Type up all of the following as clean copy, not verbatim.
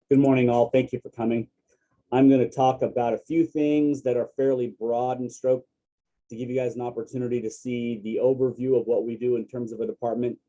Good morning, all. Thank you for coming. I'm going to talk about a few things that are fairly broad in stroke to give you guys an opportunity to see the overview of what we do in terms of a department.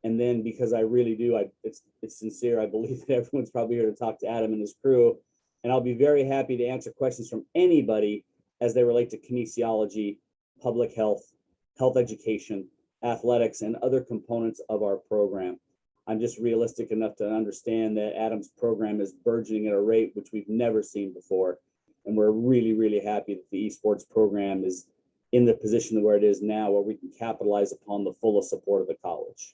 And then, because I really do, it's sincere, I believe that everyone's probably here to talk to Adam and his crew. And I'll be very happy to answer questions from anybody as they relate to kinesiology, public health, health education, athletics, and other components of our program. I'm just realistic enough to understand that Adam's program is burgeoning at a rate which we've never seen before. And we're really, really happy that the esports program is in the position where it is now, where we can capitalize upon the fullest support of the college.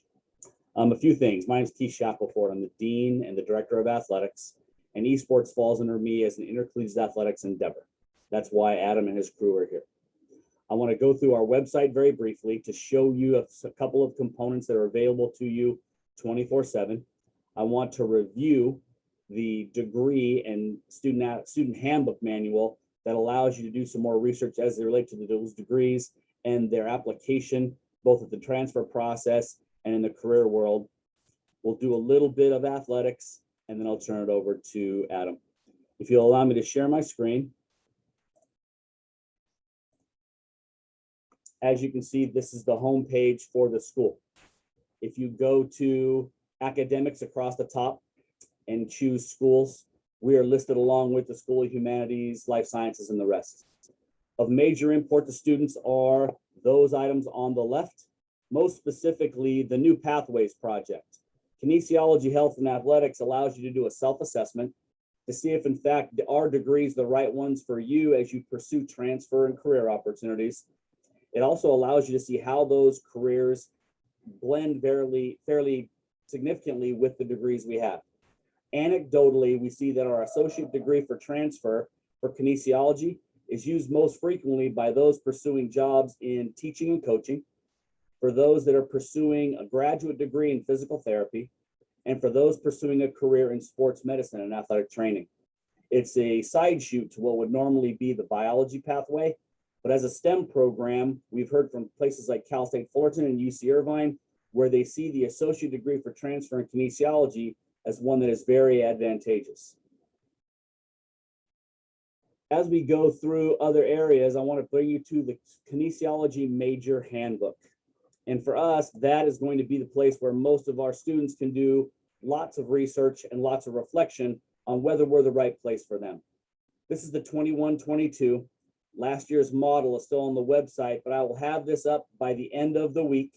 A few things. My name is Keith Shackelford. I'm the Dean and the Director of Athletics, and esports falls under me as an intercollegiate athletics endeavor. That's why Adam and his crew are here. I want to go through our website very briefly to show you a couple of components that are available to you 24/7. I want to review the degree and student handbook manual that allows you to do some more research as they relate to those degrees and their application, both at the transfer process and in the career world. We'll do a little bit of athletics, and then I'll turn it over to Adam. If you'll allow me to share my screen. As you can see, this is the home page for the school. If you go to academics across the top and choose schools, we are listed along with the School of Humanities, Life Sciences, and the rest. Of major import to students are those items on the left, most specifically the New Pathways Project. Kinesiology, Health, and Athletics allows you to do a self-assessment to see if, in fact, are degrees the right ones for you as you pursue transfer and career opportunities. It also allows you to see how those careers blend fairly significantly with the degrees we have. Anecdotally, we see that our associate degree for transfer for kinesiology is used most frequently by those pursuing jobs in teaching and coaching, for those that are pursuing a graduate degree in physical therapy, and for those pursuing a career in sports medicine and athletic training. It's a side shoot to what would normally be the biology pathway. But as a STEM program, we've heard from places like Cal State Fullerton and UC Irvine, where they see the associate degree for transfer in kinesiology as one that is very advantageous. As we go through other areas, I want to bring you to the kinesiology major handbook. And for us, that is going to be the place where most of our students can do lots of research and lots of reflection on whether we're the right place for them. This is the 21-22. Last year's model is still on the website, but I will have this up by the end of the week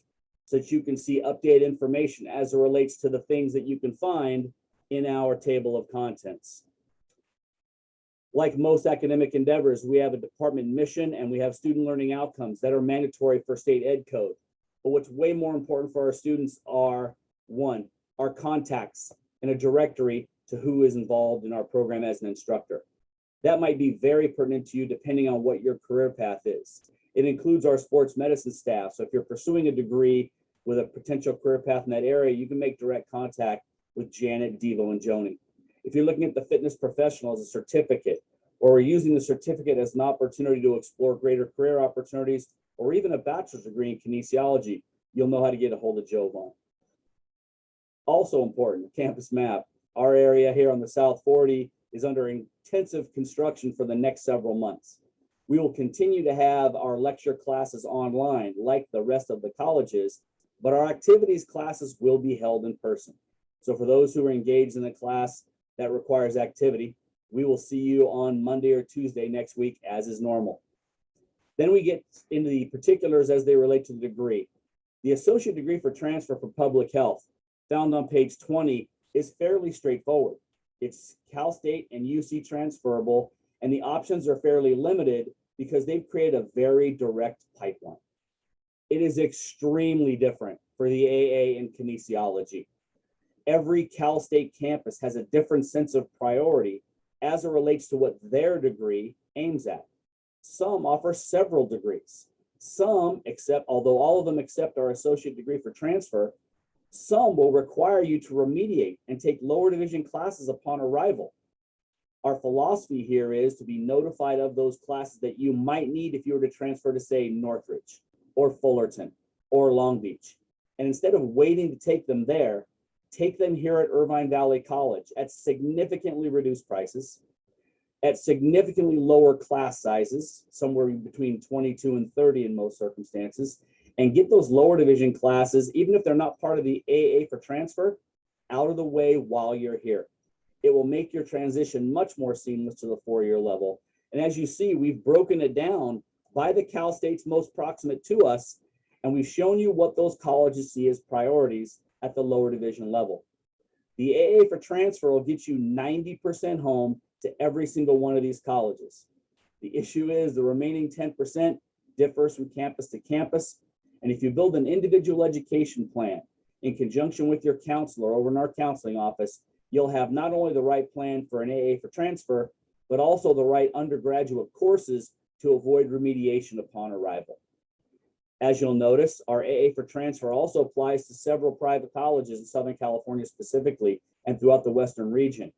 so that you can see updated information as it relates to the things that you can find in our table of contents. Like most academic endeavors, we have a department mission and we have student learning outcomes that are mandatory for state ed code. But what's way more important for our students are, one, our contacts and a directory to who is involved in our program as an instructor. That might be very pertinent to you depending on what your career path is. It includes our sports medicine staff. So if you're pursuing a degree with a potential career path in that area, you can make direct contact with Janet, Devo, and Joni. If you're looking at the fitness professional as a certificate, or using the certificate as an opportunity to explore greater career opportunities, or even a bachelor's degree in kinesiology, you'll know how to get a hold of Joe Vaughn. Also important, campus map. Our area here on the South 40 is under intensive construction for the next several months. We will continue to have our lecture classes online like the rest of the colleges, but our activities classes will be held in person. So for those who are engaged in a class that requires activity, we will see you on Monday or Tuesday next week as is normal. Then we get into the particulars as they relate to the degree. The associate degree for transfer for public health, found on page 20, is fairly straightforward. It's Cal State and UC transferable, and the options are fairly limited because they've created a very direct pipeline. It is extremely different for the AA in kinesiology. Every Cal State campus has a different sense of priority as it relates to what their degree aims at. Some offer several degrees. Some accept, although all of them accept our associate degree for transfer, some will require you to remediate and take lower division classes upon arrival. Our philosophy here is to be notified of those classes that you might need if you were to transfer to, say, Northridge or Fullerton or Long Beach. And instead of waiting to take them there, take them here at Irvine Valley College at significantly reduced prices, at significantly lower class sizes, somewhere between 22 and 30 in most circumstances, and get those lower division classes, even if they're not part of the AA for transfer, out of the way while you're here. It will make your transition much more seamless to the 4-year level. And as you see, we've broken it down by the Cal States most proximate to us, and we've shown you what those colleges see as priorities at the lower division level. The AA for transfer will get you 90% home to every single one of these colleges. The issue is the remaining 10% differs from campus to campus. And if you build an individual education plan in conjunction with your counselor over in our counseling office, you'll have not only the right plan for an AA for transfer, but also the right undergraduate courses to avoid remediation upon arrival. As you'll notice, our AA for transfer also applies to several private colleges in Southern California specifically and throughout the Western region.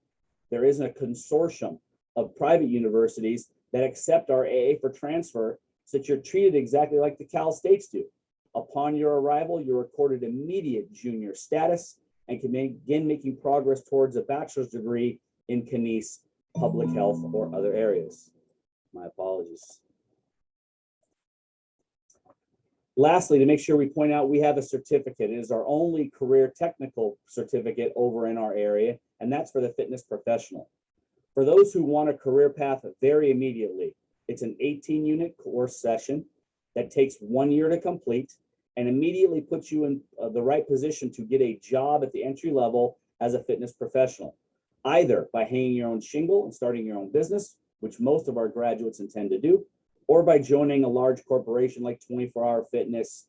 There is a consortium of private universities that accept our AA for transfer so that you're treated exactly like the Cal States do. Upon your arrival, you're accorded immediate junior status and can begin making progress towards a bachelor's degree in Kines, public health, or other areas. My apologies. Lastly, to make sure we point out, we have a certificate. It is our only career technical certificate over in our area, and that's for the fitness professional. For those who want a career path very immediately, it's an 18-unit course session that takes 1 year to complete and immediately puts you in the right position to get a job at the entry level as a fitness professional, either by hanging your own shingle and starting your own business, which most of our graduates intend to do, or by joining a large corporation like 24-Hour Fitness,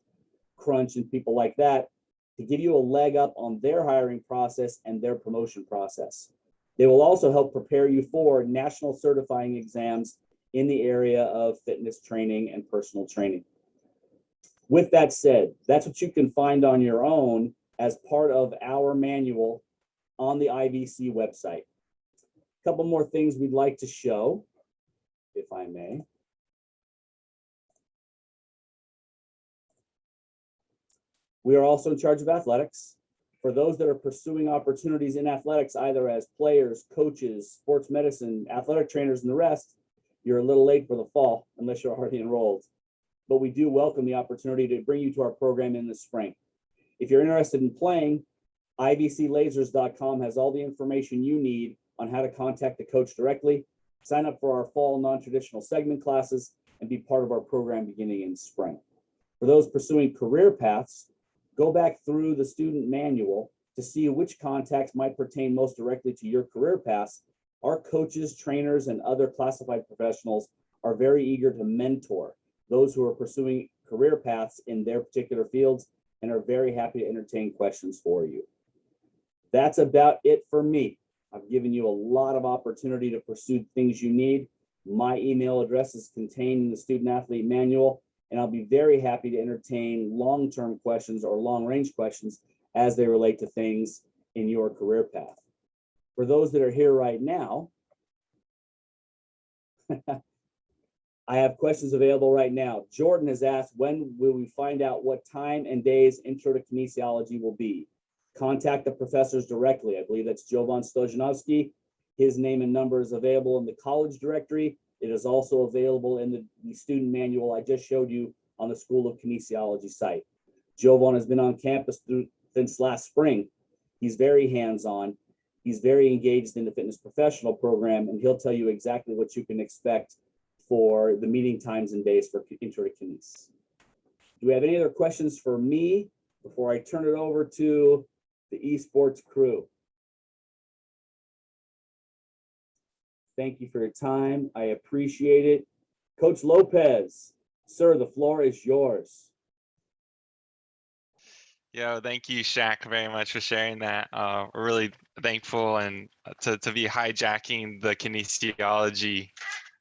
Crunch, and people like that to give you a leg up on their hiring process and their promotion process. They will also help prepare you for national certifying exams in the area of fitness training and personal training. With that said, that's what you can find on your own as part of our manual on the IVC website. A couple more things we'd like to show, if I may. We are also in charge of athletics. For those that are pursuing opportunities in athletics, either as players, coaches, sports medicine, athletic trainers, and the rest, you're a little late for the fall unless you're already enrolled. But we do welcome the opportunity to bring you to our program in the spring. If you're interested in playing, ivclasers.com has all the information you need on how to contact the coach directly, sign up for our fall non-traditional segment classes, and be part of our program beginning in spring. For those pursuing career paths, go back through the student manual to see which contacts might pertain most directly to your career paths. Our coaches, trainers, and other classified professionals are very eager to mentor those who are pursuing career paths in their particular fields and are very happy to entertain questions for you. That's about it for me. I've given you a lot of opportunity to pursue things you need. My email address is contained in the student athlete manual, and I'll be very happy to entertain long-term questions or long-range questions as they relate to things in your career path. For those that are here right now, I have questions available right now. Jordan has asked, when will we find out what time and days Intro to Kinesiology will be? Contact the professors directly. I believe that's Jovan Stojanovsky. His name and number is available in the college directory. It is also available in the student manual I just showed you on the School of Kinesiology site. Jovan has been on campus since last spring. He's very hands-on. He's very engaged in the fitness professional program, and he'll tell you exactly what you can expect for the meeting times and days for Intro to Kines. Do we have any other questions for me before I turn it over to the esports crew? Thank you for your time. I appreciate it. Coach Lopez, sir, the floor is yours. Yo, thank you, Shaq, very much for sharing that. We're really thankful and to be hijacking the kinesiology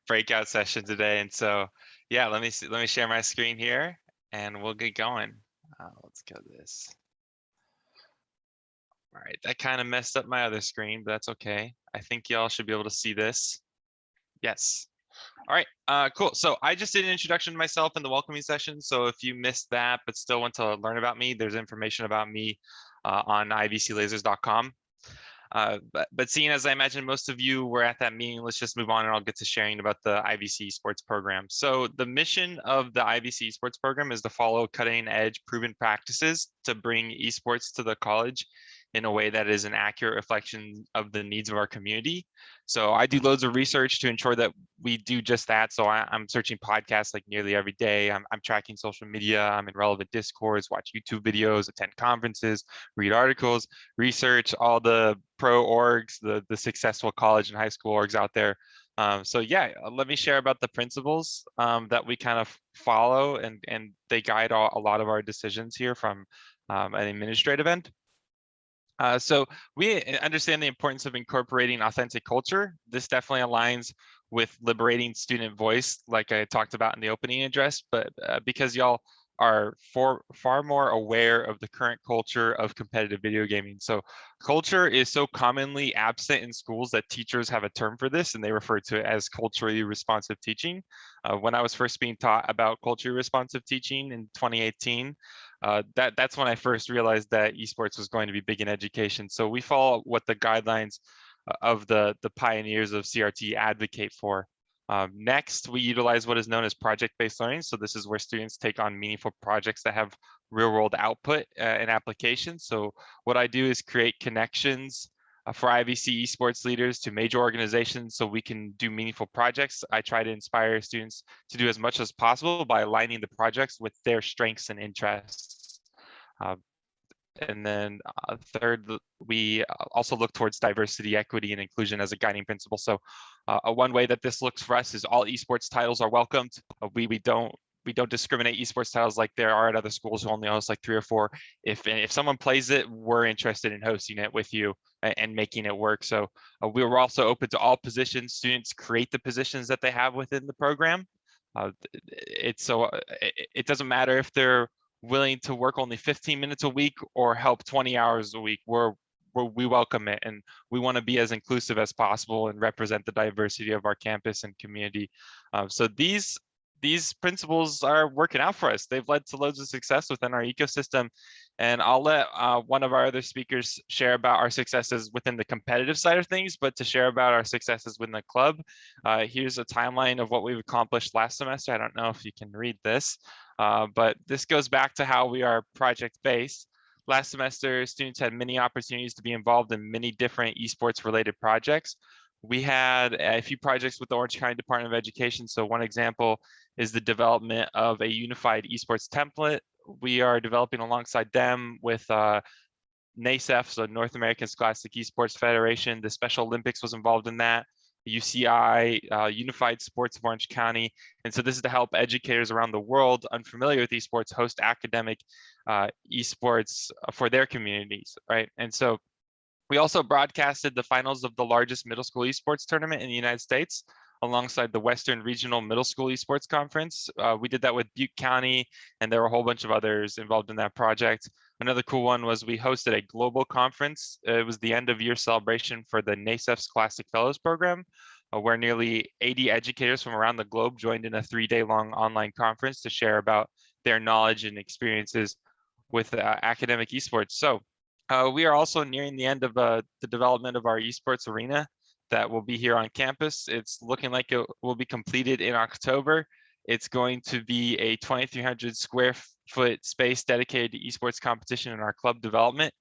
breakout session today. And so, yeah, let me share my screen here, and we'll get going. Let's go to this. All right, that kind of messed up my other screen, but that's okay. I think y'all should be able to see this. Yes. All right, cool. So I just did an introduction to myself in the welcoming session. So if you missed that, but still want to learn about me, there's information about me on ivclasers.com. But seeing as I imagine most of you were at that meeting, let's just move on and I'll get to sharing about the IVC sports program. So the mission of the IVC sports program is to follow cutting edge proven practices to bring esports to the college in a way that is an accurate reflection of the needs of our community. So I do loads of research to ensure that we do just that. So I'm searching podcasts like nearly every day. I'm tracking social media. I'm in relevant discourse, watch YouTube videos, attend conferences, read articles, research all the pro orgs, the successful college and high school orgs out there. So yeah, let me share about the principles that we kind of follow, and they guide a lot of our decisions here from an administrative end. So we understand the importance of incorporating authentic culture. This definitely aligns with liberating student voice, like I talked about in the opening address, but because y'all are far more aware of the current culture of competitive video gaming. So culture is so commonly absent in schools that teachers have a term for this, and they refer to it as culturally responsive teaching. When I was first being taught about culturally responsive teaching in 2018, that's when I first realized that esports was going to be big in education. So we follow what the guidelines of the pioneers of CRT advocate for. Next, we utilize what is known as project-based learning. So this is where students take on meaningful projects that have real-world output and application. So what I do is create connections for IVC esports leaders to major organizations so we can do meaningful projects. I try to inspire students to do as much as possible by aligning the projects with their strengths and interests. And then third, we also look towards diversity, equity, and inclusion as a guiding principle. So one way that this looks for us is all esports titles are welcomed. We don't discriminate esports titles like there are at other schools who only host like 3 or 4. If someone plays it, we're interested in hosting it with you and making it work. So we were also open to all positions. Students create the positions that they have within the program. It doesn't matter if they're willing to work only 15 minutes a week or help 20 hours a week. We welcome it, and we want to be as inclusive as possible and represent the diversity of our campus and community. So these principles are working out for us. They've led to loads of success within our ecosystem. And I'll let one of our other speakers share about our successes within the competitive side of things, but to share about our successes within the club, here's a timeline of what we've accomplished last semester. I don't know if you can read this, but this goes back to how we are project-based. Last semester, students had many opportunities to be involved in many different esports related projects. We had a few projects with the Orange County Department of Education. So one example is the development of a unified esports template. We are developing alongside them with NASEF, so North American Scholastic Esports Federation. The Special Olympics was involved in that. UCI, Unified Sports of Orange County. And so this is to help educators around the world unfamiliar with esports host academic esports for their communities, right? And so we also broadcasted the finals of the largest middle school esports tournament in the United States alongside the Western Regional Middle School Esports Conference. We did that with Butte County, and there were a whole bunch of others involved in that project. Another cool one was we hosted a global conference. It was the end of year celebration for the NASEF's Classic Fellows program, where nearly 80 educators from around the globe joined in a 3-day long online conference to share about their knowledge and experiences with academic esports. So we are also nearing the end of the development of our esports arena that will be here on campus. It's looking like it will be completed in October. It's going to be a 2,300 square foot space dedicated to esports competition in our club development.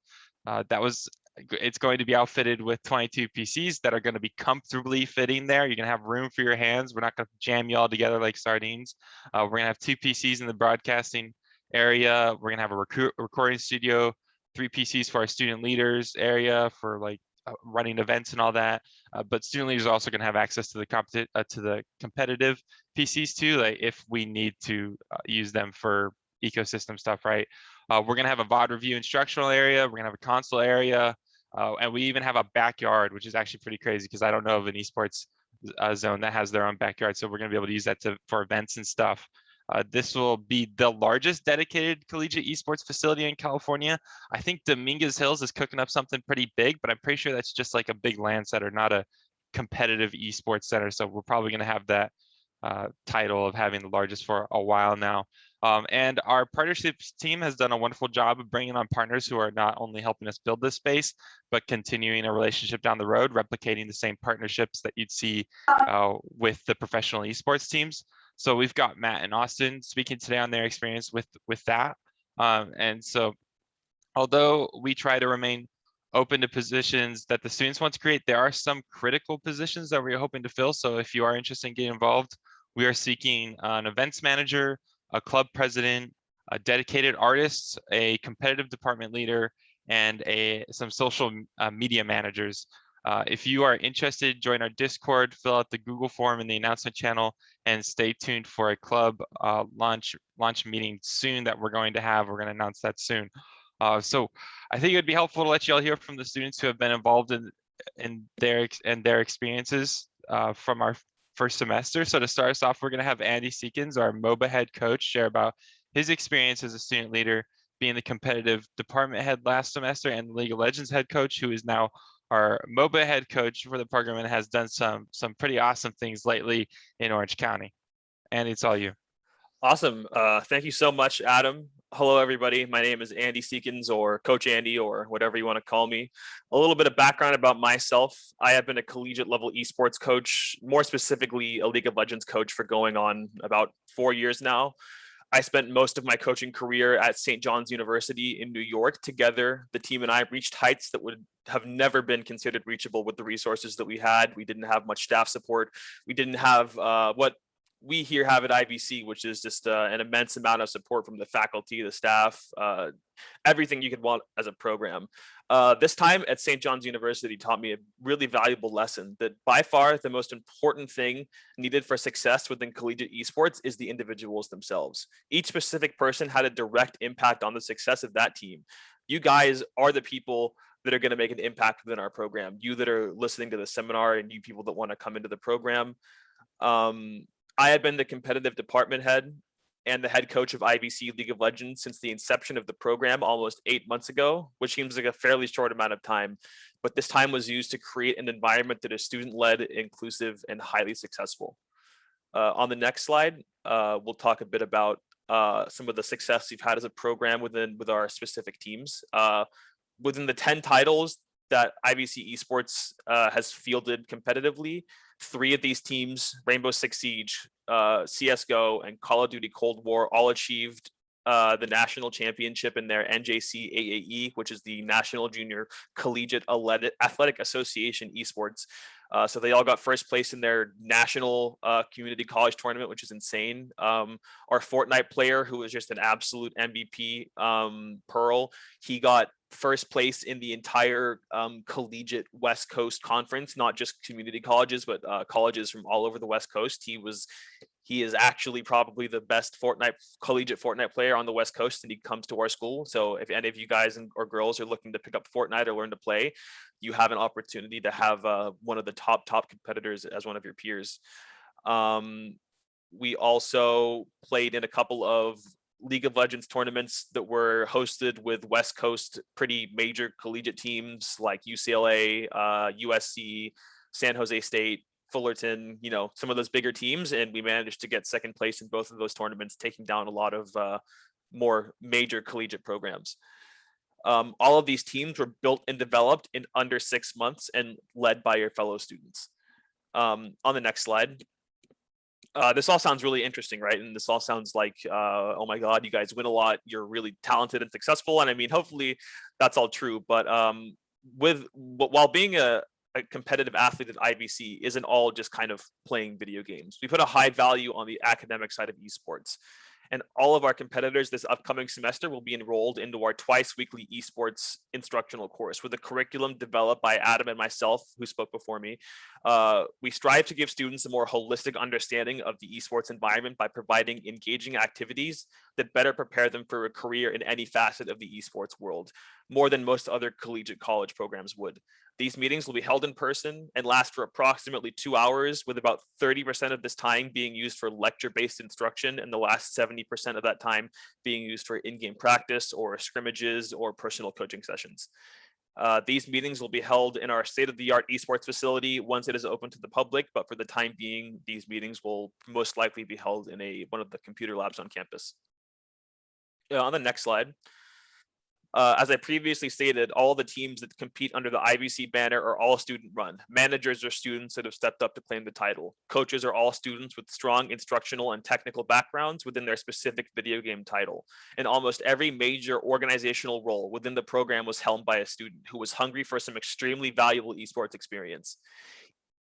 It's going to be outfitted with 22 PCs that are going to be comfortably fitting there. You're going to have room for your hands. We're not going to jam you all together like sardines. We're going to have 2 PCs in the broadcasting area. We're going to have a recording studio, 3 PCs for our student leaders area for like running events and all that. But student leaders are also going to have access to the competitive PCs too, like if we need to use them for ecosystem stuff, right? We're going to have a VOD review instructional area. We're going to have a console area. And we even have a backyard, which is actually pretty crazy because I don't know of an esports zone that has their own backyard. So we're going to be able to use that for events and stuff. This will be the largest dedicated collegiate esports facility in California. I think Dominguez Hills is cooking up something pretty big, but I'm pretty sure that's just like a big land center, not a competitive esports center. So we're probably going to have that title of having the largest for a while now. And our partnerships team has done a wonderful job of bringing on partners who are not only helping us build this space, but continuing a relationship down the road, replicating the same partnerships that you'd see with the professional esports teams. So we've got Matt and Austin speaking today on their experience with that. And so although we try to remain open to positions that the students want to create, there are some critical positions that we're hoping to fill. So if you are interested in getting involved, we are seeking an events manager, a club president, a dedicated artist, a competitive department leader, and some social media managers. If you are interested, join our Discord, fill out the Google form in the announcement channel, and stay tuned for a club launch meeting soon that we're going to have. We're going to announce that soon. So I think it would be helpful to let you all hear from the students who have been involved in their experiences from our first semester. So to start us off, we're going to have Andy Seekins, our MOBA head coach, share about his experience as a student leader, being the competitive department head last semester, and the League of Legends head coach, who is now our MOBA head coach for the program and has done some pretty awesome things lately in Orange County. Andy, it's all you. Awesome. Thank you so much, Adam. Hello, everybody. My name is Andy Seekins, or Coach Andy, or whatever you want to call me. A little bit of background about myself. I have been a collegiate level esports coach, more specifically a League of Legends coach, for going on about 4 years now. I spent most of my coaching career at St. John's University in New York. Together, the team and I reached heights that would have never been considered reachable with the resources that we had. We didn't have much staff support. We didn't have what we here have at IVC, which is just an immense amount of support from the faculty, the staff, everything you could want as a program. This time at St. John's University taught me a really valuable lesson that by far the most important thing needed for success within collegiate esports is the individuals themselves. Each specific person had a direct impact on the success of that team. You guys are the people that are going to make an impact within our program. You that are listening to the seminar, and you people that want to come into the program. I had been the competitive department head and the head coach of IVC League of Legends since the inception of the program almost 8 months ago, which seems like a fairly short amount of time. But this time was used to create an environment that is student-led, inclusive, and highly successful. On the next slide, we'll talk a bit about some of the success we've had as a program with our specific teams. Within the 10 titles that IVC Esports has fielded competitively, 3 of these teams, Rainbow Six Siege, CSGO, and Call of Duty Cold War, all achieved the national championship in their NJC AAE, which is the National Junior Collegiate Athletic Association esports. So they all got first place in their national community college tournament, which is insane. Our Fortnite player, who was just an absolute MVP, Pearl, he got first place in the entire collegiate West Coast conference, not just community colleges, but colleges from all over the West Coast. He is actually probably the best collegiate Fortnite player on the West Coast, and he comes to our school. So if any of you guys or girls are looking to pick up Fortnite or learn to play, you have an opportunity to have one of the top competitors as one of your peers. We also played in a couple of League of Legends tournaments that were hosted with West Coast pretty major collegiate teams like UCLA, USC, San Jose State, Fullerton, some of those bigger teams, and we managed to get second place in both of those tournaments, taking down a lot of more major collegiate programs. All of these teams were built and developed in under 6 months and led by your fellow students. On the next slide. This all sounds really interesting, right? And this all sounds like, oh my God, you guys win a lot. You're really talented and successful. And I mean, hopefully that's all true. But while being a competitive athlete at IVC isn't all just kind of playing video games. We put a high value on the academic side of esports. And all of our competitors this upcoming semester will be enrolled into our twice weekly esports instructional course with a curriculum developed by Adam and myself, who spoke before me. We strive to give students a more holistic understanding of the esports environment by providing engaging activities that better prepare them for a career in any facet of the esports world, more than most other collegiate college programs would. These meetings will be held in person and last for approximately 2 hours, with about 30% of this time being used for lecture-based instruction and the last 70% of that time being used for in-game practice or scrimmages or personal coaching sessions. These meetings will be held in our state-of-the-art esports facility once it is open to the public, but for the time being, these meetings will most likely be held in one of the computer labs on campus. On the next slide, as I previously stated, all the teams that compete under the IVC banner are all student run. Managers are students that have stepped up to claim the title. Coaches are all students with strong instructional and technical backgrounds within their specific video game title. And almost every major organizational role within the program was held by a student who was hungry for some extremely valuable esports experience.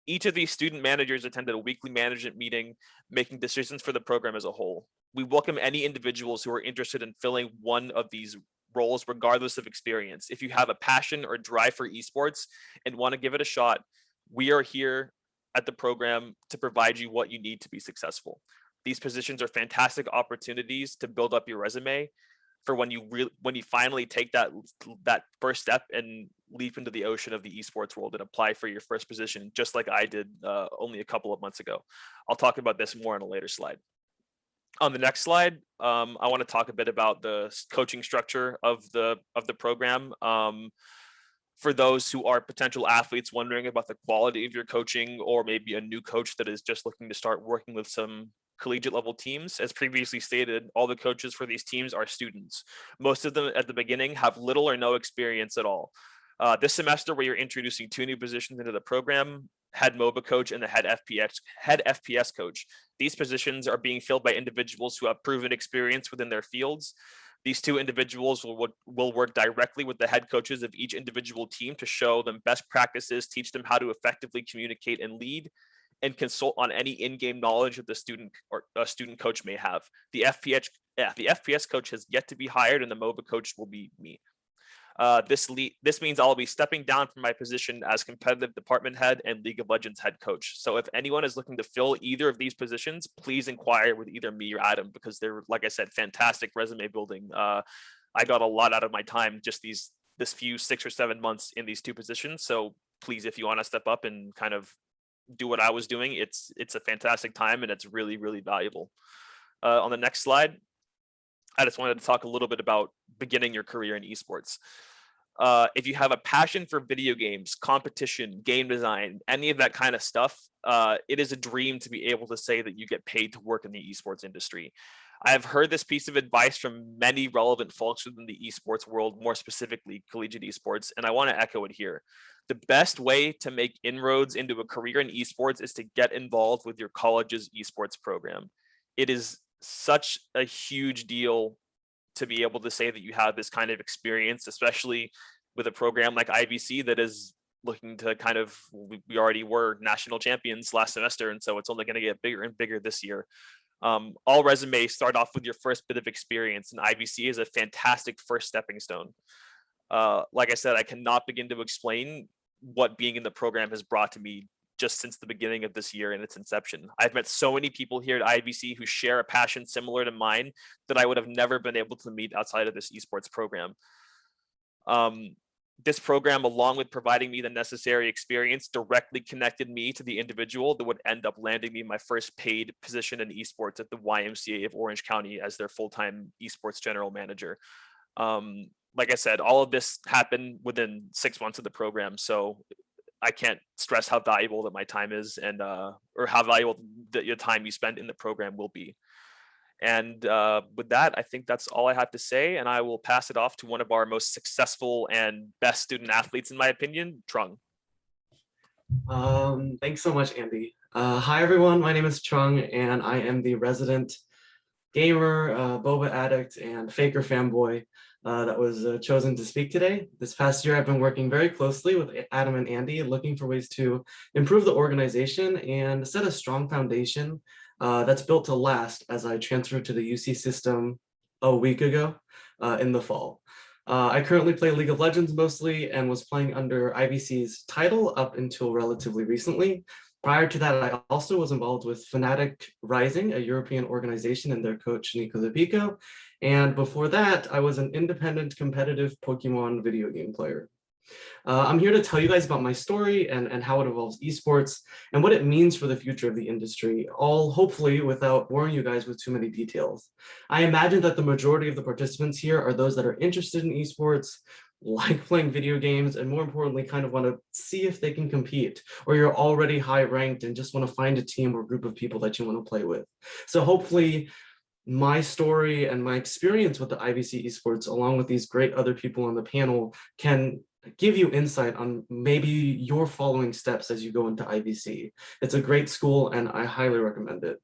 Each of these student managers attended a weekly management meeting, making decisions for the program as a whole. We welcome any individuals who are interested in filling one of these roles regardless of experience. If you have a passion or drive for esports and want to give it a shot, we are here at the program to provide you what you need to be successful. These positions are fantastic opportunities to build up your resume for when you finally take that first step and leap into the ocean of the esports world and apply for your first position, just like I did only a couple of months ago. I'll talk about this more on a later slide. On the next slide, I want to talk a bit about the coaching structure of the program. For those who are potential athletes wondering about the quality of your coaching, or maybe a new coach that is just looking to start working with some collegiate level teams, as previously stated, all the coaches for these teams are students. Most of them at the beginning have little or no experience at all. This semester, where you're introducing 2 new positions into the program, head MOBA coach and the head FPS coach. These positions are being filled by individuals who have proven experience within their fields. These 2 individuals will work directly with the head coaches of each individual team to show them best practices, teach them how to effectively communicate and lead, and consult on any in-game knowledge that the student or a student coach may have. The FPS coach has yet to be hired, and the MOBA coach will be me. This means I'll be stepping down from my position as competitive department head and League of Legends head coach. So if anyone is looking to fill either of these positions, please inquire with either me or Adam, because they're, like I said, fantastic resume building. I got a lot out of my time just this few 6 or 7 months in these 2 positions. So please, if you want to step up and kind of do what I was doing, it's a fantastic time and it's really, really valuable. On the next slide, I just wanted to talk a little bit about beginning your career in esports. If you have a passion for video games, competition, game design, any of that kind of stuff, it is a dream to be able to say that you get paid to work in the esports industry. I've heard this piece of advice from many relevant folks within the esports world, more specifically collegiate esports, and I want to echo it here. The best way to make inroads into a career in esports is to get involved with your college's esports program. It is such a huge deal to be able to say that you have this kind of experience, especially with a program like IVC that is looking to kind of, we already were national champions last semester, and so it's only going to get bigger and bigger this year. All resumes start off with your first bit of experience, and IVC is a fantastic first stepping stone. Like I said, I cannot begin to explain what being in the program has brought to me just since the beginning of this year and its inception. I've met so many people here at IVC who share a passion similar to mine that I would have never been able to meet outside of this esports program. This program, along with providing me the necessary experience, directly connected me to the individual that would end up landing me my first paid position in esports at the YMCA of Orange County as their full-time esports general manager. Like I said, all of this happened within 6 months of the program, so I can't stress how valuable that my time is, and or how valuable that your time you spend in the program will be. And with that, I think that's all I have to say, and I will pass it off to one of our most successful and best student athletes, in my opinion, Trung. Thanks so much, Andy. Hi, everyone. My name is Trung, and I am the resident gamer, boba addict, and faker fanboy that was chosen to speak today. This past year, I've been working very closely with Adam and Andy, looking for ways to improve the organization and set a strong foundation that's built to last as I transferred to the UC system a week ago in the fall. I currently play League of Legends mostly and was playing under IVC's title up until relatively recently. Prior to that, I also was involved with Fnatic Rising, a European organization, and their coach, Nico Zapico. And before that, I was an independent competitive Pokemon video game player. I'm here to tell you guys about my story and how it involves esports and what it means for the future of the industry, all hopefully without boring you guys with too many details. I imagine that the majority of the participants here are those that are interested in esports like playing video games, and more importantly, kind of want to see if they can compete, or you're already high ranked and just want to find a team or group of people that you want to play with. So hopefully my story and my experience with the IVC esports, along with these great other people on the panel, can give you insight on maybe your following steps as you go into IVC. It's a great school and I highly recommend it.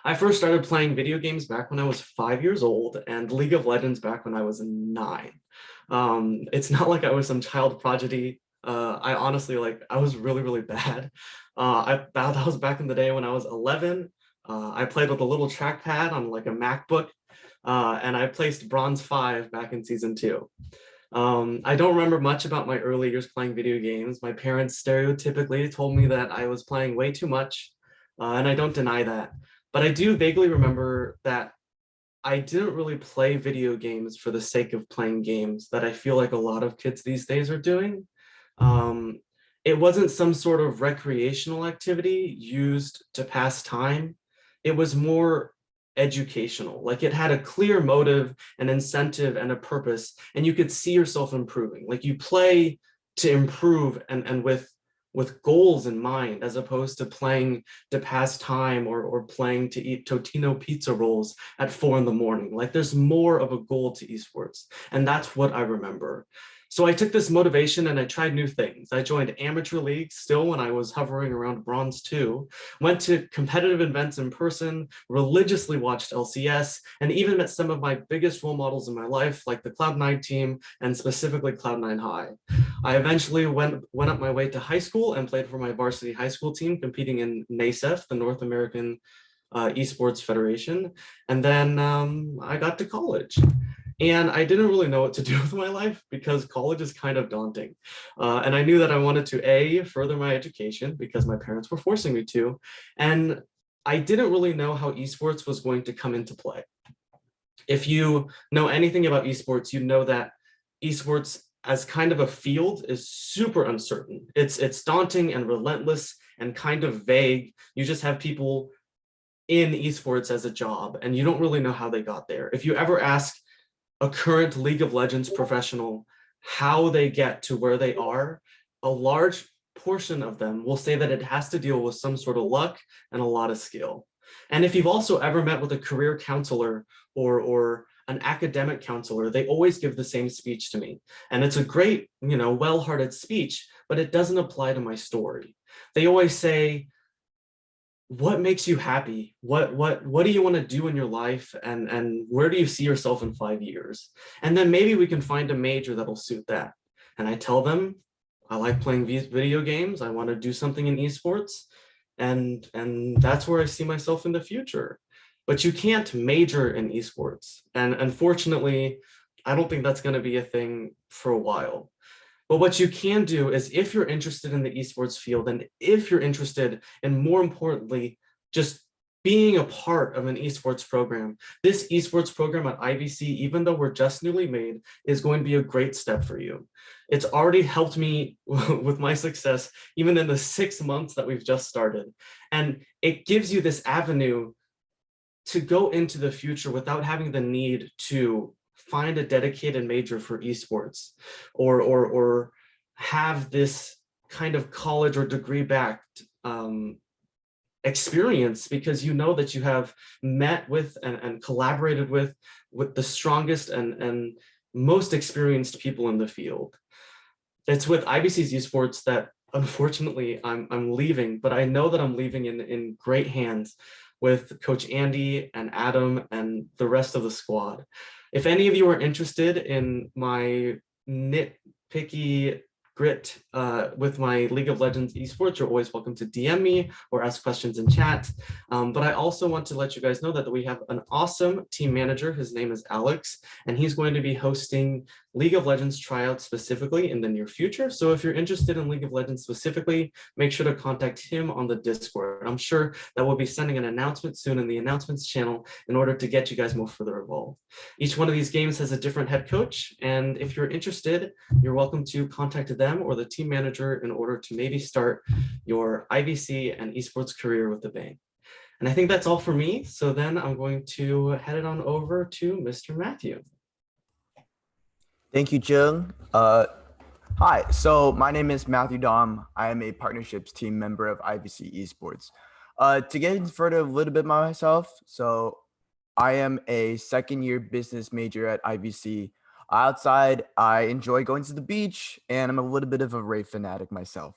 I first started playing video games back when I was 5 years old, and League of Legends back when I was 9. It's not like I was some child prodigy. I honestly, I was really, really bad. That was back in the day when I was 11. I played with a little trackpad on like a MacBook, and I placed bronze 5 back in season 2. I don't remember much about my early years playing video games. My parents stereotypically told me that I was playing way too much, and I don't deny that. But I do vaguely remember that I didn't really play video games for the sake of playing games that I feel like a lot of kids these days are doing. It wasn't some sort of recreational activity used to pass time. It was more educational. Like, it had a clear motive, an incentive, and a purpose, and you could see yourself improving. Like, you play to improve and with goals in mind, as opposed to playing to pass time or playing to eat Totino pizza rolls at 4 a.m. Like, there's more of a goal to esports, and that's what I remember. So I took this motivation and I tried new things. I joined amateur leagues still when I was hovering around bronze 2, went to competitive events in person, religiously watched LCS, and even met some of my biggest role models in my life, like the Cloud9 team and specifically Cloud9 High. I eventually went up my way to high school and played for my varsity high school team, competing in NASEF, the North American Esports Federation. And then I got to college. And I didn't really know what to do with my life because college is kind of daunting. And I knew that I wanted to further my education because my parents were forcing me to. And I didn't really know how esports was going to come into play. If you know anything about esports, you know that esports as kind of a field is super uncertain. It's daunting and relentless and kind of vague. You just have people in esports as a job and you don't really know how they got there. If you ever ask a current League of Legends professional how they get to where they are, a large portion of them will say that it has to deal with some sort of luck and a lot of skill. And if you've also ever met with a career counselor or an academic counselor, they always give the same speech to me. And it's a great, well-hearted speech, but it doesn't apply to my story. They always say, what makes you happy? What do you want to do in your life? And where do you see yourself in 5 years? And then maybe we can find a major that'll suit that. And I tell them, I like playing video games. I want to do something in esports. And that's where I see myself in the future. But you can't major in esports. And unfortunately, I don't think that's going to be a thing for a while. But what you can do is, if you're interested in the esports field, and if you're interested in, more importantly, just being a part of an esports program, this esports program at IVC, even though we're just newly made, is going to be a great step for you. It's already helped me with my success, even in the 6 months that we've just started. And it gives you this avenue to go into the future without having the need to find a dedicated major for esports or have this kind of college or degree backed experience, because you know that you have met with and collaborated with the strongest and most experienced people in the field. It's with IBC's esports that unfortunately I'm leaving, but I know that I'm leaving in great hands with Coach Andy and Adam and the rest of the squad. If any of you are interested in my nitpicky grit with my League of Legends esports, you're always welcome to DM me or ask questions in chat. But I also want to let you guys know that we have an awesome team manager. His name is Alex, and he's going to be hosting League of Legends tryouts specifically in the near future. So if you're interested in League of Legends specifically, make sure to contact him on the Discord. I'm sure that we'll be sending an announcement soon in the announcements channel in order to get you guys more further involved. Each one of these games has a different head coach, and if you're interested, you're welcome to contact them or the team manager in order to maybe start your IVC and esports career with a bang. And I think that's all for me. So then I'm going to head it on over to Mr. Matthew. Thank you, Jung. Hi, so my name is Matthew Dom. I am a partnerships team member of IVC Esports. To get in further a little bit myself, so I am a second year business major at IVC. Outside, I enjoy going to the beach and I'm a little bit of a rave fanatic myself.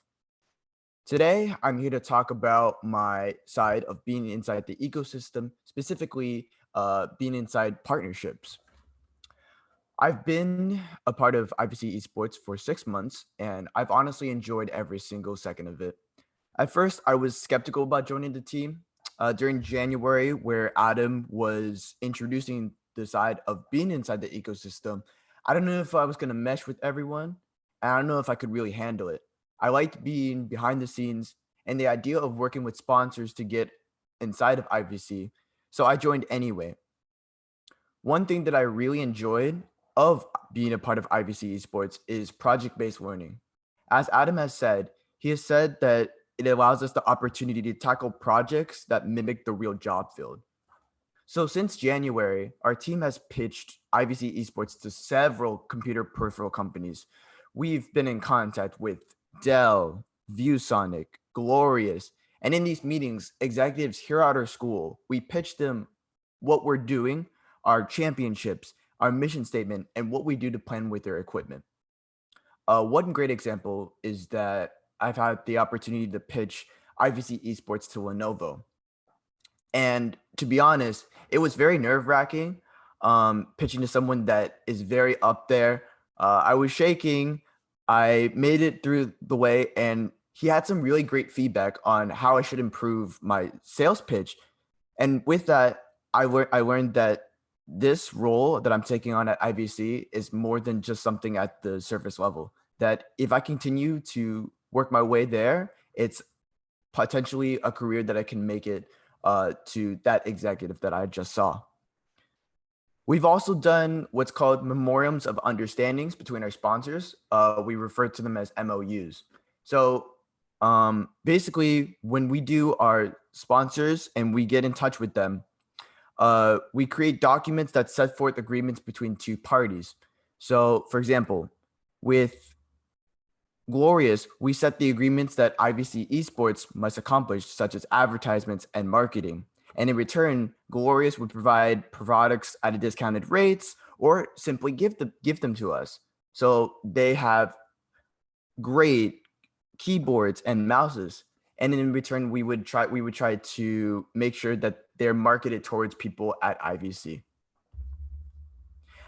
Today, I'm here to talk about my side of being inside the ecosystem, specifically being inside partnerships. I've been a part of IVC Esports for 6 months, and I've honestly enjoyed every single second of it. At first, I was skeptical about joining the team. During January, where Adam was introducing the side of being inside the ecosystem, I don't know if I was going to mesh with everyone, and I don't know if I could really handle it. I liked being behind the scenes and the idea of working with sponsors to get inside of IVC, so I joined anyway. One thing that I really enjoyed of being a part of IVC Esports is project-based learning. As Adam has said, he has said that it allows us the opportunity to tackle projects that mimic the real job field. So since January, our team has pitched IVC Esports to several computer peripheral companies. We've been in contact with Dell, ViewSonic, Glorious, and in these meetings, executives here at our school, we pitch them what we're doing, our championships, our mission statement, and what we do to plan with their equipment. One great example is that I've had the opportunity to pitch IVC Esports to Lenovo. And to be honest, it was very nerve-wracking pitching to someone that is very up there. I was shaking. I made it through the way, and he had some really great feedback on how I should improve my sales pitch. And with that, I learned that this role that I'm taking on at IVC is more than just something at the surface level. That if I continue to work my way there, it's potentially a career that I can make it to that executive that I just saw. We've also done what's called memorandums of understandings between our sponsors. We refer to them as MOUs. So basically, when we do our sponsors and we get in touch with them, we create documents that set forth agreements between two parties. So, for example, with Glorious, we set the agreements that IVC Esports must accomplish, such as advertisements and marketing. And in return, Glorious would provide products at a discounted rates or simply give them to us. So they have great keyboards and mouses. And in return, we would try to make sure that they're marketed towards people at IVC.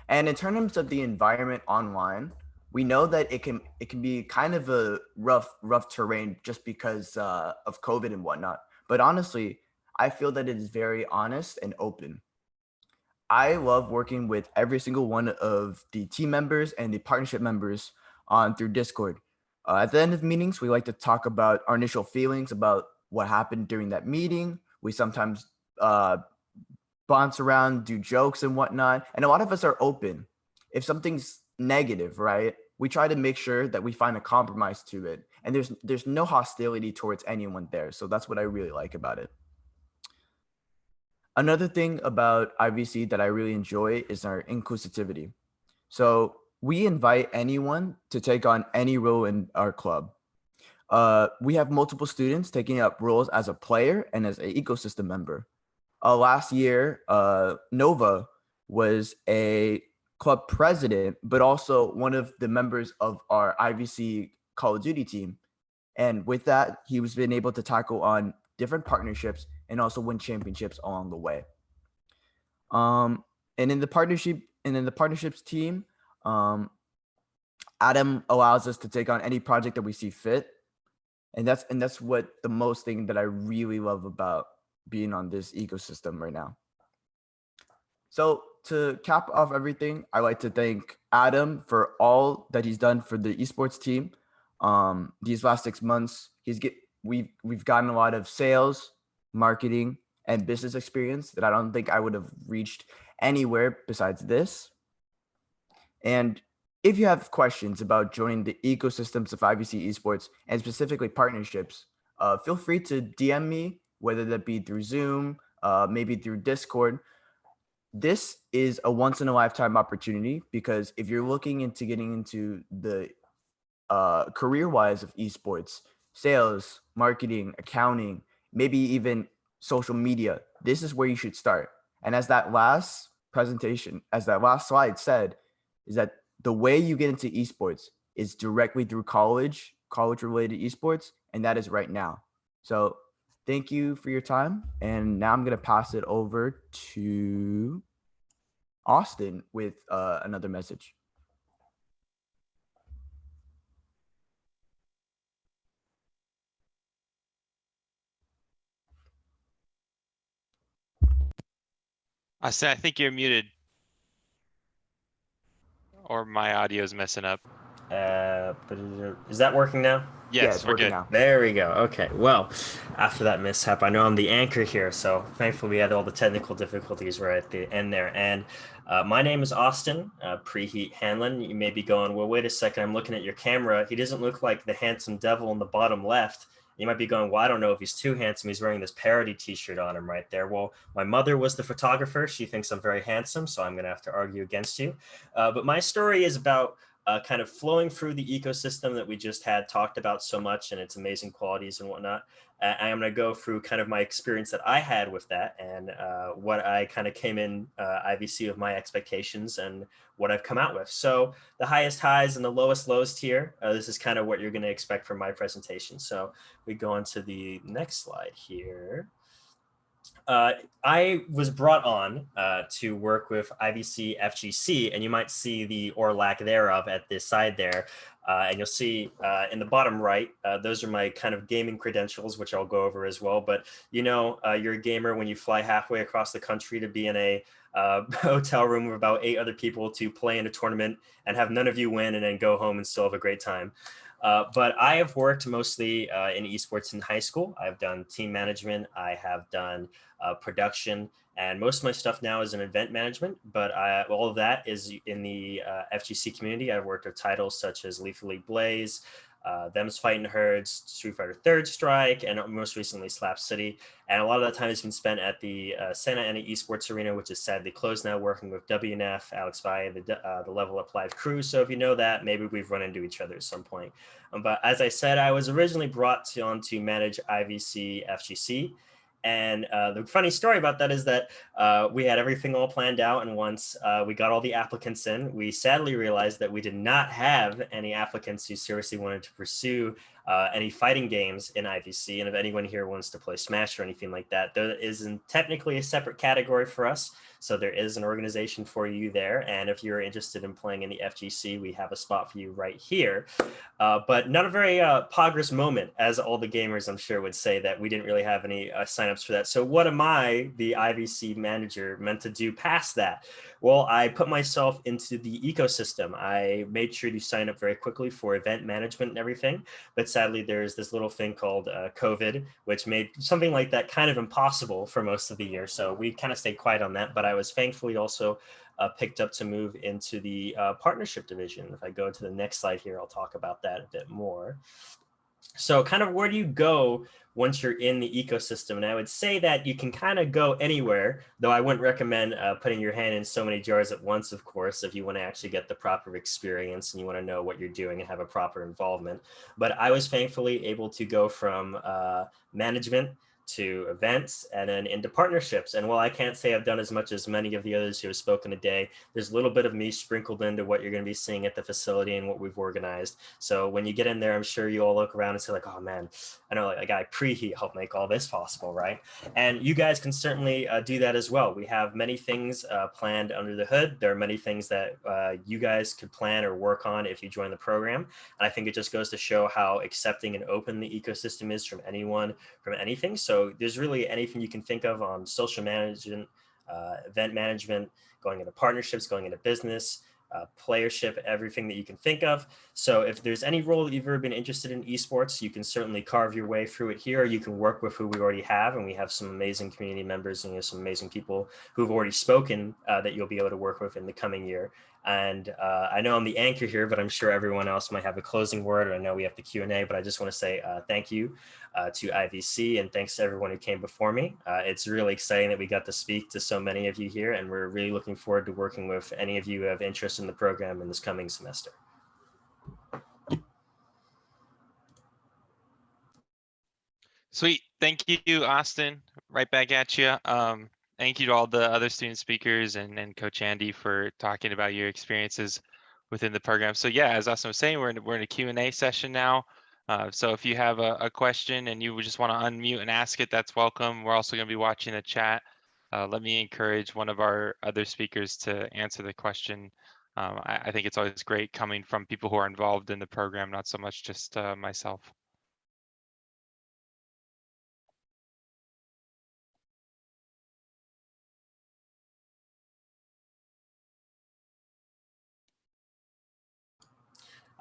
And in terms of the environment online, we know that it can be kind of a rough terrain just because of COVID and whatnot. But honestly, I feel that it is very honest and open. I love working with every single one of the team members and the partnership members through Discord. At the end of meetings, we like to talk about our initial feelings about what happened during that meeting. We sometimes bounce around, do jokes and whatnot. And a lot of us are open. If something's negative, right, we try to make sure that we find a compromise to it. And there's no hostility towards anyone there. So that's what I really like about it. Another thing about IVC that I really enjoy is our inclusivity. So we invite anyone to take on any role in our club. We have multiple students taking up roles as a player and as an ecosystem member. Last year, Nova was a club president, but also one of the members of our IVC Call of Duty team. And with that, he was been able to tackle on different partnerships and also win championships along the way. And in the partnerships team, Adam allows us to take on any project that we see fit. And that's what the most thing that I really love about being on this ecosystem right now. So to cap off everything, I like to thank Adam for all that he's done for the esports team. These last 6 months, we've gotten a lot of sales, marketing, and business experience that I don't think I would have reached anywhere besides this. And if you have questions about joining the ecosystems of IVC Esports and specifically partnerships, feel free to DM me, whether that be through Zoom, maybe through Discord. this is a once in a lifetime opportunity, because if you're looking into getting into the career wise of esports, sales, marketing, accounting, maybe even social media, this is where you should start. And as that last slide said, is that the way you get into esports is directly through college related esports, and that is right now. So thank you for your time. And now I'm going to pass it over to Austin with another message. Austin, I think you're muted. Or my audio is messing up. But is that working now? Yes, it's we're working good. now. There we go. Okay. Well, after that mishap, I know I'm the anchor here, so thankfully we had all the technical difficulties right at the end there. And my name is Austin, Preheat Hanlon. You may be going, well, wait a second, I'm looking at your camera. He doesn't look like the handsome devil in the bottom left. You might be going, well, I don't know if he's too handsome. He's wearing this parody t-shirt on him right there. Well, my mother was the photographer. She thinks I'm very handsome, so I'm going to have to argue against you. But my story is about kind of flowing through the ecosystem that we just had talked about so much and its amazing qualities and whatnot. I'm going to go through kind of my experience that I had with that and what I kind of came in IVC with my expectations and what I've come out with. So the highest highs and the lowest lows tier, this is kind of what you're going to expect from my presentation. So we go on to the next slide here. I was brought on to work with IVC FGC, and you might see the or lack thereof at this side there. And you'll see in the bottom right, those are my kind of gaming credentials, which I'll go over as well. But you know, you're a gamer when you fly halfway across the country to be in a hotel room with about 8 other people to play in a tournament and have none of you win and then go home and still have a great time. But I have worked mostly in esports in high school. I've done team management. I have done production, and most of my stuff now is in event management. But all of that is in the FGC community. I've worked with titles such as Lethally Blaze, Them's Fighting Herds, Street Fighter Third Strike, and most recently Slap City. And a lot of that time has been spent at the Santa Ana Esports Arena, which is sadly closed now, working with WNF, Alex Valle, the Level Up Live crew. So if you know that, maybe we've run into each other at some point. But as I said, I was originally brought on to manage IVC FGC. And the funny story about that is that we had everything all planned out. And once we got all the applicants in, we sadly realized that we did not have any applicants who seriously wanted to pursue any fighting games in IVC. And if anyone here wants to play Smash or anything like that, there isn't technically a separate category for us. So there is an organization for you there. And if you're interested in playing in the FGC, we have a spot for you right here. But not a very progress moment, as all the gamers, I'm sure, would say that we didn't really have any signups for that. So what am I, the IVC manager, meant to do past that? Well, I put myself into the ecosystem. I made sure to sign up very quickly for event management and everything. But sadly, there's this little thing called COVID, which made something like that kind of impossible for most of the year. So we kind of stayed quiet on that. But I was thankfully also picked up to move into the partnership division. If I go to the next slide here, I'll talk about that a bit more. So kind of where do you go once you're in the ecosystem? And I would say that you can kind of go anywhere, though I wouldn't recommend putting your hand in so many jars at once, of course, if you want to actually get the proper experience and you want to know what you're doing and have a proper involvement. But I was thankfully able to go from management to events and then into partnerships. And while I can't say I've done as much as many of the others who have spoken today, there's a little bit of me sprinkled into what you're going to be seeing at the facility and what we've organized. So when you get in there, I'm sure you all look around and say like, oh man, I know like a guy Preheat helped make all this possible, right? And you guys can certainly do that as well. We have many things planned under the hood. There are many things that you guys could plan or work on if you join the program. And I think it just goes to show how accepting and open the ecosystem is from anyone, from anything. So there's really anything you can think of on social management, event management, going into partnerships, going into business, playership, everything that you can think of. So if there's any role that you've ever been interested in esports, you can certainly carve your way through it here. You can work with who we already have, and we have some amazing community members and we have some amazing people who've already spoken that you'll be able to work with in the coming year And I know I'm the anchor here, but I'm sure everyone else might have a closing word. I know we have the Q&A, but I just want to say thank you to IVC, and thanks to everyone who came before me. It's really exciting that we got to speak to so many of you here, and we're really looking forward to working with any of you who have interest in the program in this coming semester. Sweet. Thank you, Austin. Right back at you. Thank you to all the other student speakers and Coach Andy for talking about your experiences within the program. So yeah, as Austin was saying, we're in a Q&A session now. So if you have a question and you would just want to unmute and ask it, that's welcome. We're also going to be watching the chat. Let me encourage one of our other speakers to answer the question. I think it's always great coming from people who are involved in the program, not so much just myself.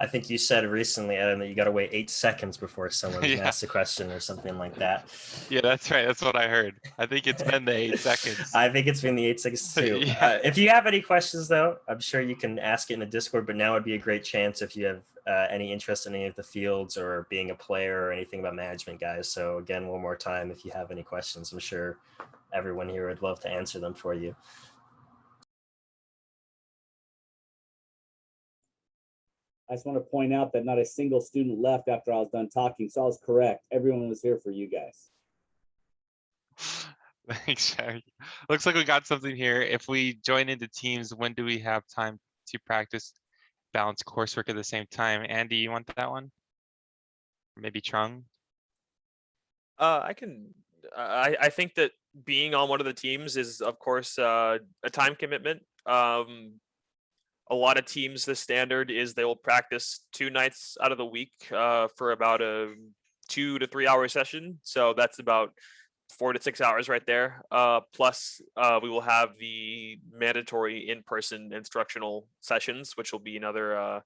I think you said recently, Adam, that you got to wait 8 seconds before someone can Yeah. ask a question or something like that. Yeah, that's right. That's what I heard. I think it's been the 8 seconds. I think it's been the 8 seconds too. Yeah. If you have any questions, though, I'm sure you can ask it in the Discord, but now would be a great chance if you have any interest in any of the fields or being a player or anything about management, guys. So again, one more time, if you have any questions, I'm sure everyone here would love to answer them for you. I just want to point out that not a single student left after I was done talking, so I was correct. Everyone was here for you guys. Thanks, Sherry. Looks like we got something here. If we join into teams, when do we have time to practice balance coursework at the same time? Andy, you want that one? Maybe Chung? I can. I think that being on one of the teams is, of course, a time commitment. A lot of teams, the standard is they will practice 2 nights out of the week for about a 2 to 3 hour session. So that's about 4 to 6 hours right there. Plus, we will have the mandatory in-person instructional sessions, which will be another.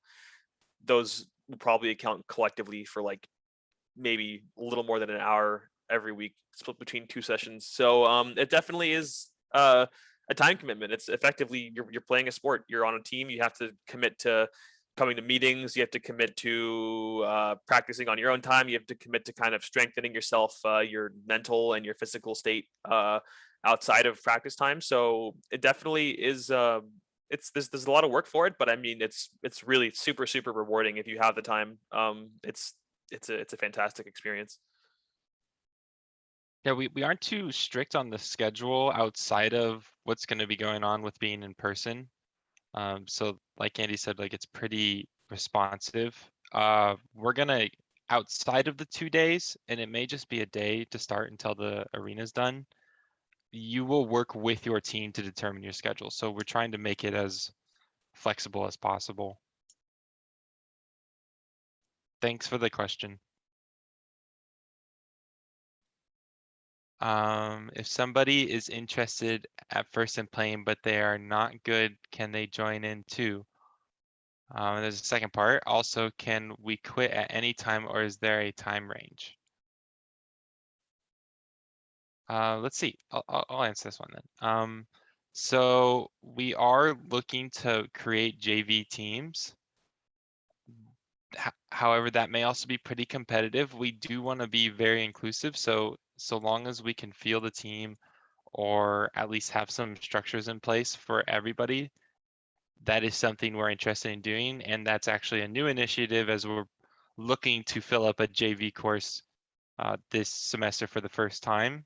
Those will probably account collectively for like maybe a little more than an hour every week, split between 2 sessions. So it definitely is a time commitment. It's effectively you're playing a sport. You're on a team. You have to commit to coming to meetings. You have to commit to practicing on your own time. You have to commit to kind of strengthening yourself, your mental and your physical state outside of practice time. So it definitely is. There's a lot of work for it, but I mean it's really super rewarding if you have the time. It's a fantastic experience. Yeah, we aren't too strict on the schedule outside of what's going to be going on with being in person. So like Andy said, like it's pretty responsive. We're gonna outside of the 2 days, and it may just be a day to start until the arena's done. You will work with your team to determine your schedule. So we're trying to make it as flexible as possible. Thanks for the question. If somebody is interested at first in playing, but they are not good, can they join in too? There's a second part. Also, can we quit at any time, or is there a time range? Let's see. I'll answer this one then. So we are looking to create JV teams. However, that may also be pretty competitive. We do want to be very inclusive. So long as we can field a team or at least have some structures in place for everybody, that is something we're interested in doing. And that's actually a new initiative as we're looking to fill up a JV course this semester for the first time.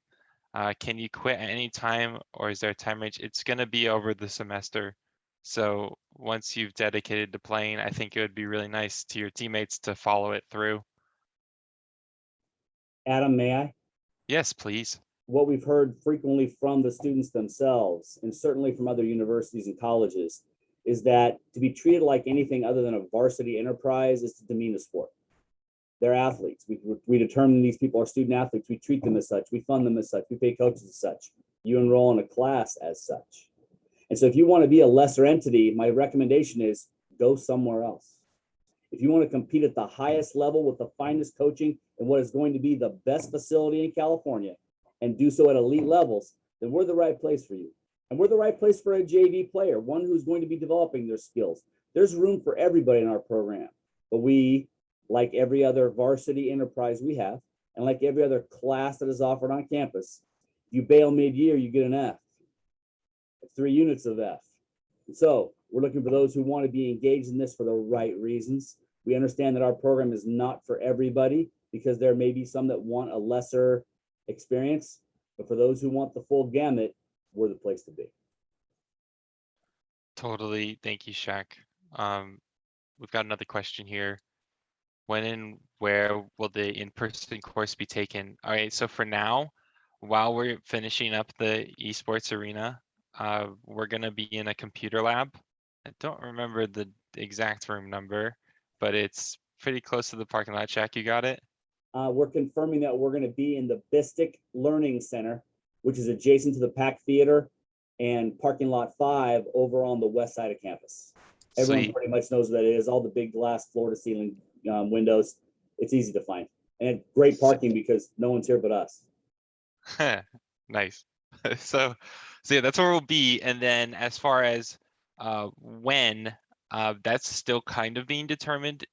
Can you quit at any time, or is there a time range? It's going to be over the semester. So once you've dedicated to playing, I think it would be really nice to your teammates to follow it through. Adam, may I? Yes, please. What we've heard frequently from the students themselves, and certainly from other universities and colleges, is that to be treated like anything other than a varsity enterprise is to demean the sport. They're athletes. We determine these people are student athletes. We treat them as such. We fund them as such. We pay coaches as such. You enroll in a class as such. And so if you want to be a lesser entity, my recommendation is go somewhere else. If you want to compete at the highest level with the finest coaching and what is going to be the best facility in California and do so at elite levels, then we're the right place for you. And we're the right place for a JV player, one who's going to be developing their skills. There's room for everybody in our program, but we, like every other varsity enterprise we have, and like every other class that is offered on campus, you bail mid-year, you get an F. 3 units of F. And so we're looking for those who want to be engaged in this for the right reasons. We understand that our program is not for everybody because there may be some that want a lesser experience, but for those who want the full gamut, we're the place to be. Totally. Thank you, Shaq. We've got another question here. When and where will the in-person course be taken? All right, so for now, while we're finishing up the esports arena, we're gonna be in a computer lab. I don't remember the exact room number, but it's pretty close to the parking lot. Shaq, you got it? We're confirming that we're going to be in the Bistic Learning Center, which is adjacent to the PAC Theater and parking lot 5 over on the west side of campus. Everyone Sweet. pretty much knows what that is. All the big glass floor to ceiling windows. It's easy to find and great parking because no one's here but us. Nice. So yeah, that's where we'll be. And then as far as when, that's still kind of being determined.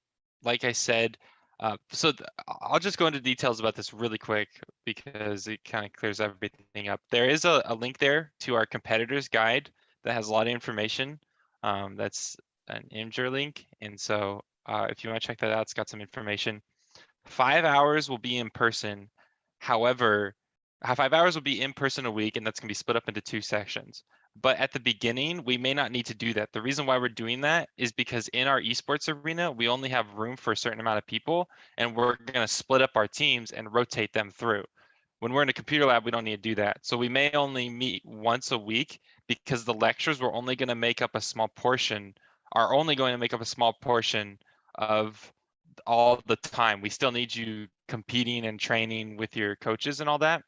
Like I said, I'll just go into details about this really quick because it kind of clears everything up. There is a link there to our competitors guide that has a lot of information. That's an Imgur link. And so if you want to check that out, it's got some information. 5 hours will be in person. However, 5 hours will be in person a week, and that's going to be split up into 2 sections. But at the beginning, we may not need to do that. The reason why we're doing that is because in our esports arena, we only have room for a certain amount of people, and we're going to split up our teams and rotate them through. When we're in a computer lab, we don't need to do that. So we may only meet once a week because the lectures were only going to make up a small portion, are only going to make up a small portion of all the time. We still need you competing and training with your coaches and all that.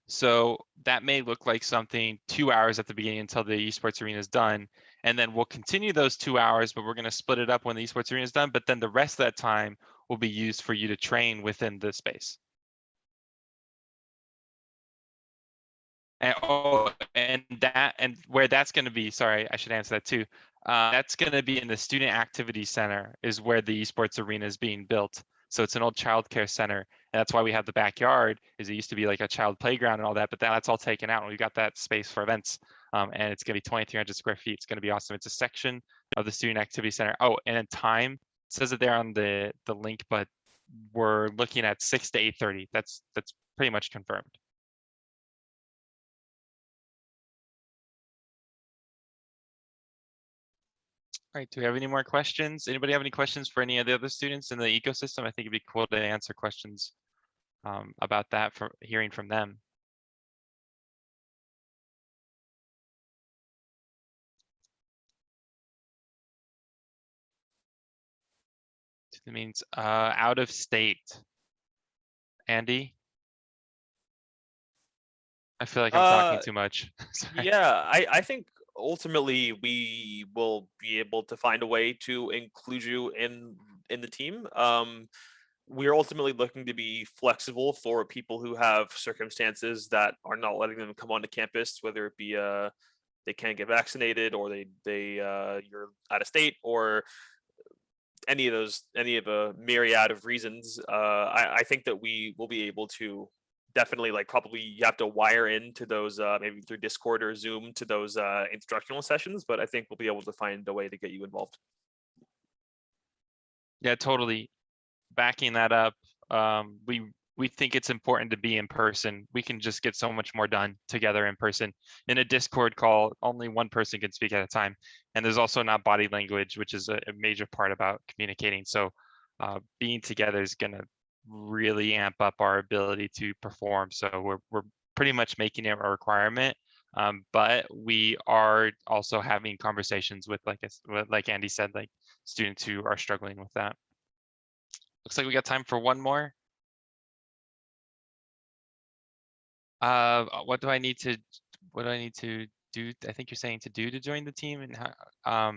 So that may look like something 2 hours at the beginning until the esports arena is done. And then we'll continue those 2 hours, but we're going to split it up when the esports arena is done. But then the rest of that time will be used for you to train within the space. And where that's going to be, sorry, I should answer that too. That's going to be in the Student Activity Center is where the esports arena is being built. So it's an old childcare center. And that's why we have the backyard, is it used to be like a child playground and all that, but that's all taken out. And we've got that space for events. And it's going to be 2,300 square feet. It's going to be awesome. It's a section of the Student Activity Center. Oh, and then time, it says it there on the link, but we're looking at 6 to 8:30. That's pretty much confirmed. All right, do we have any more questions? Anybody have any questions for any of the other students in the ecosystem? I think it'd be cool to answer questions about that, for hearing from them. It means out of state. Andy? I feel like I'm talking too much. Sorry. Yeah, I think ultimately we will be able to find a way to include you in the team. We're ultimately looking to be flexible for people who have circumstances that are not letting them come onto campus, whether it be they can't get vaccinated, or you're out of state, or any of a myriad of reasons. I think that we will be able to definitely, like, probably you have to wire into those maybe through Discord or Zoom to those instructional sessions, but I think we'll be able to find a way to get you involved. Yeah, totally. Backing that up, we think it's important to be in person. We can just get so much more done together in person. In a Discord call, only one person can speak at a time. And there's also not body language, which is a major part about communicating. So being together is going to really amp up our ability to perform. So we're pretty much making it a requirement. But we are also having conversations with, like Andy said, like students who are struggling with that. Looks like we got time for one more. What do I need to do? I think you're saying to do to join the team, and how,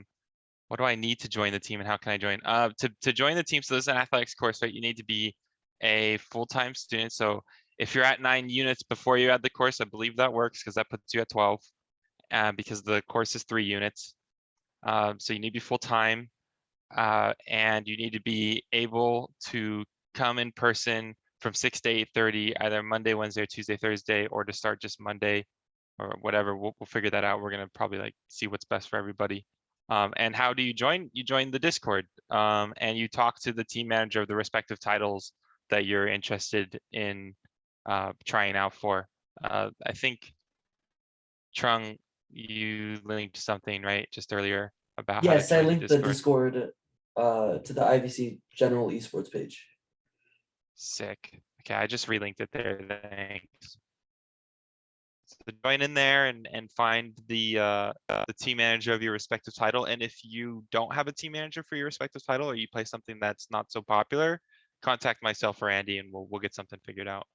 what do I need to join the team, and how can I join? To join the team, so this is an athletics course, right? You need to be a full-time student. So if you're at 9 units before you add the course, I believe that works because that puts you at 12. because the course is 3 units. So you need to be full-time, and you need to be able to come in person from 6 to 8:30, either Monday, Wednesday, or Tuesday, Thursday, or to start just Monday or whatever. We'll figure that out. We're gonna probably like see what's best for everybody. And how do you join? You join the Discord, and you talk to the team manager of the respective titles that you're interested in trying out for. I think Trung, you linked something right just earlier about how to Yes, I join the linked the Discord. Discord to the IVC general esports page. Sick. Okay, I just relinked it there. Thanks. So join in there and find the team manager of your respective title. And if you don't have a team manager for your respective title, or you play something that's not so popular, contact myself or Andy, and we'll get something figured out.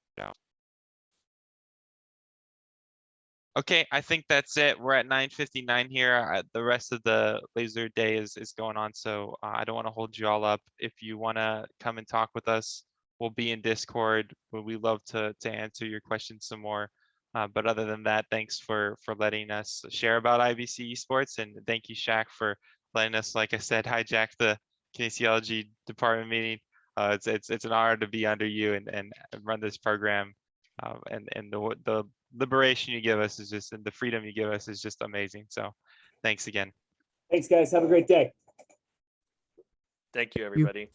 Okay, I think that's it. We're at 9:59 here. The rest of the laser day is going on, so I don't want to hold you all up. If you want to come and talk with us, we'll be in Discord. We love to answer your questions some more. But other than that, thanks for letting us share about IVC Esports, and thank you, Shaq, for letting us, like I said, hijack the kinesiology department meeting. It's an honor to be under you and run this program, and the liberation you give us is just, and the freedom you give us is just amazing. So thanks again. Thanks, guys. Have a great day. Thank you, everybody.